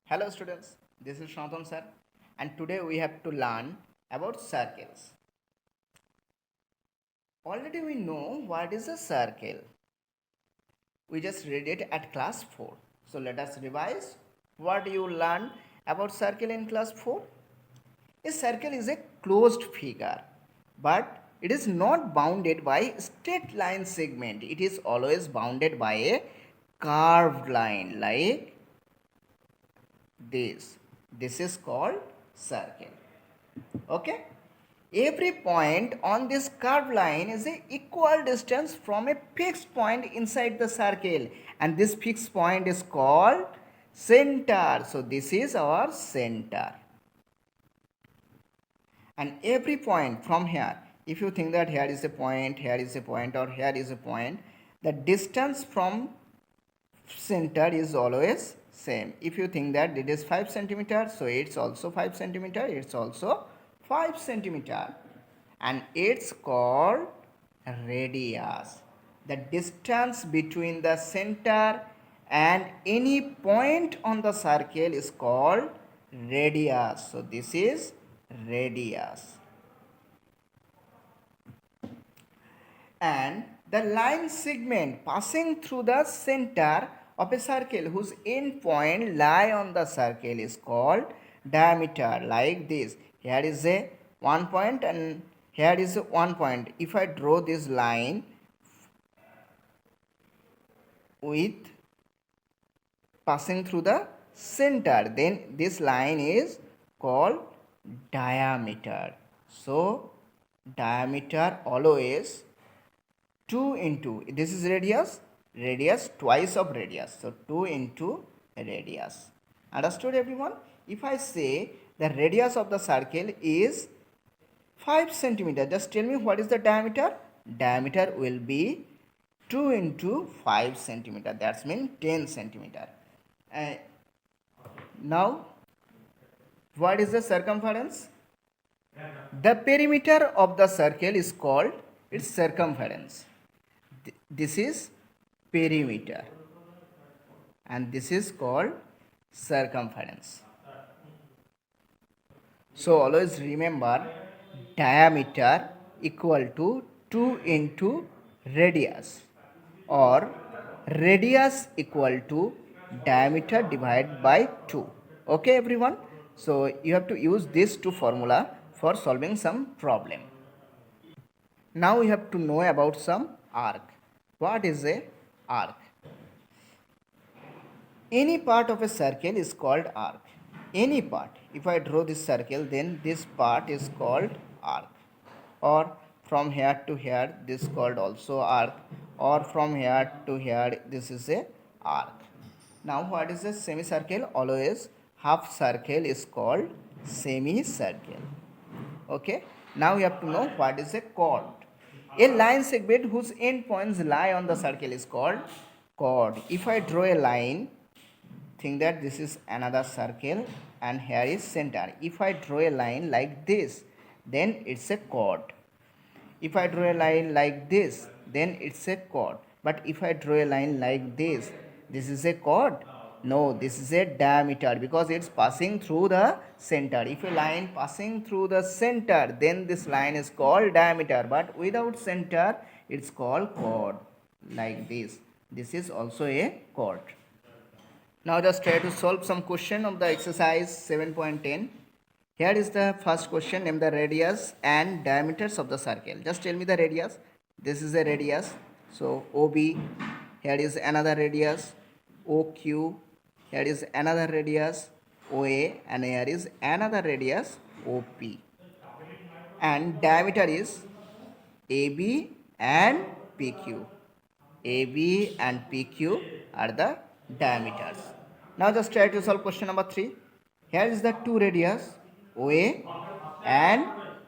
Hello students, this is Shantan sir and today we have to learn about circles. Already we know what is a circle. We just read it at class 4. So let us revise what you learned about circle in class 4. A circle is a closed figure but it is not bounded by straight line segment. It is always bounded by a curved line like this is called circle. Okay, every point on this curved line is a equal distance from a fixed point inside the circle, and this fixed point is called center. So this is our center, and every point from here, if you think that here is a point, here is a point, or here is a point, the distance from center is always same. If you think that it is 5 centimeter, so it's also 5 centimeter, it's also 5 centimeter, and it's called radius. The distance between the center and any point on the circle is called radius. So this is radius. And the line segment passing through the center of a circle whose end point lie on the circle is called diameter. Like this, here is a 1 point and here is a 1 point. If I draw this line with passing through the center, then this line is called diameter. So diameter always 2 into, this is radius twice of radius, so 2 into radius. Understood everyone? If I say the radius of the circle is 5 centimeter, just tell me what is the diameter. Diameter will be 2 into 5 centimeter, that's mean 10 centimeter. Now what is the circumference? The perimeter of the circle is called its circumference. This is perimeter and this is called circumference. So always remember, diameter equal to 2 into radius, or radius equal to diameter divided by 2. Okay everyone, so you have to use these two formula for solving some problem. Now we have to know about some arc. What is a arc? Any part of a circle is called arc. Any part. If I draw this circle, then this part is called arc. Or from here to here, this is called also arc. Or from here to here, this is a arc. Now what is a semicircle? Always half circle is called semicircle. Okay. Now we have to know what is a chord. A line segment whose end points lie on the circle is called chord. If I draw a line, think that this is another circle and here is center. If I draw a line like this, then it's a chord. If I draw a line like this, then it's a chord. But if I draw a line like this is a chord. No, this is a diameter because it's passing through the center. If a line passing through the center, then this line is called diameter, but without center it's called chord. Like this, this is also a chord. Now just try to solve some question of the exercise 7.10. Here is the first question, name the radius and diameters of the circle. Just tell me the radius. This is a radius, so OB. Here is another radius, OQ. Here is another radius, OA, and here is another radius, OP. And diameter is AB and PQ. AB and PQ are the diameters. Now just try to solve question number 3. Here is the two radius, OA and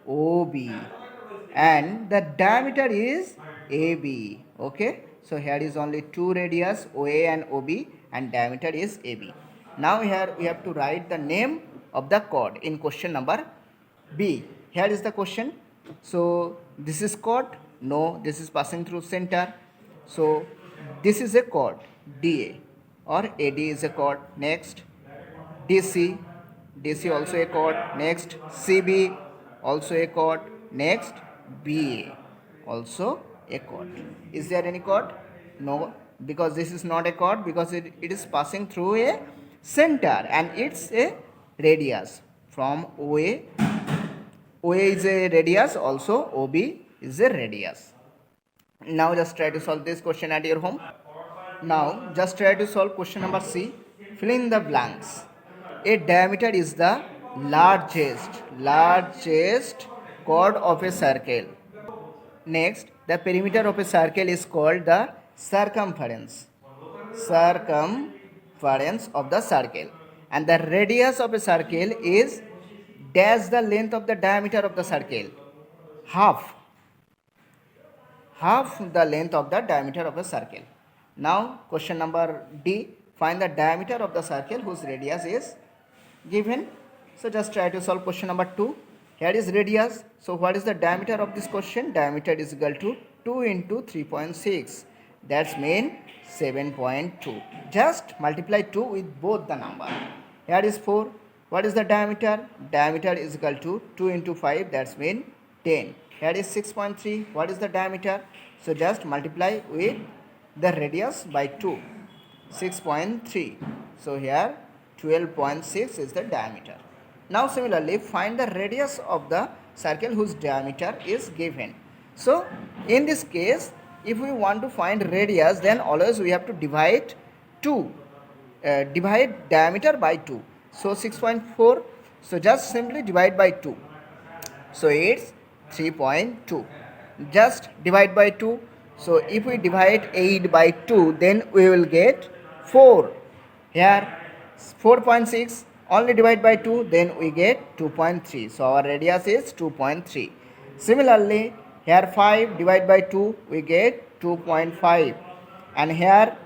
OB, and the diameter is AB. Okay, so here is only two radius, OA and OB, and diameter is AB. Now here we have to write the name of the chord in question number B. Here is the question. So this is chord. No, this is passing through center. So this is a chord, DA, or AD is a chord. Next, DC, DC also a chord. Next CB, also a chord. Next BA, also a chord. Is there any chord? No, because this is not a chord, because it is passing through a center and it's a radius from OA. OA is a radius, also OB is a radius. Now just try to solve this question at your home. Now just try to solve question number C. Fill in the blanks. A diameter is the largest chord of a circle. Next, the perimeter of a circle is called the circumference. Circumference of the circle. And the radius of a circle is dash the length of the diameter of the circle. Half the length of the diameter of a circle. Now question number D, find the diameter of the circle whose radius is given. So just try to solve question number 2. Here is radius. So what is the diameter of this question? Diameter is equal to 2 into 3.6. That's mean 7.2. Just multiply 2 with both the number. Here is 4. What is the diameter? Diameter is equal to 2 into 5. That's mean 10. Here is 6.3. What is the diameter? So just multiply with the radius by 2. 6.3. So here 12.6 is the diameter. Now similarly find the radius of the circle whose diameter is given. So in this case, if we want to find radius, then always we have to divide diameter by 2. So 6.4. So just simply divide by 2. So it's 3.2. Just divide by 2. So if we divide 8 by 2, then we will get 4. Here 4.6. Only divide by 2, then we get 2.3. So our radius is 2.3. Similarly, here 5 divide by 2, we get 2.5. And here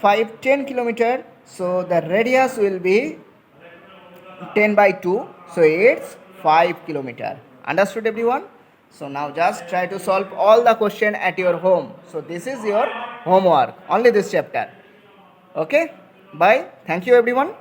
5, 10 kilometer. So the radius will be 10 by 2. So it's 5 kilometer. Understood everyone? So now just try to solve all the question at your home. So this is your homework. Only this chapter. Okay? Bye. Thank you everyone.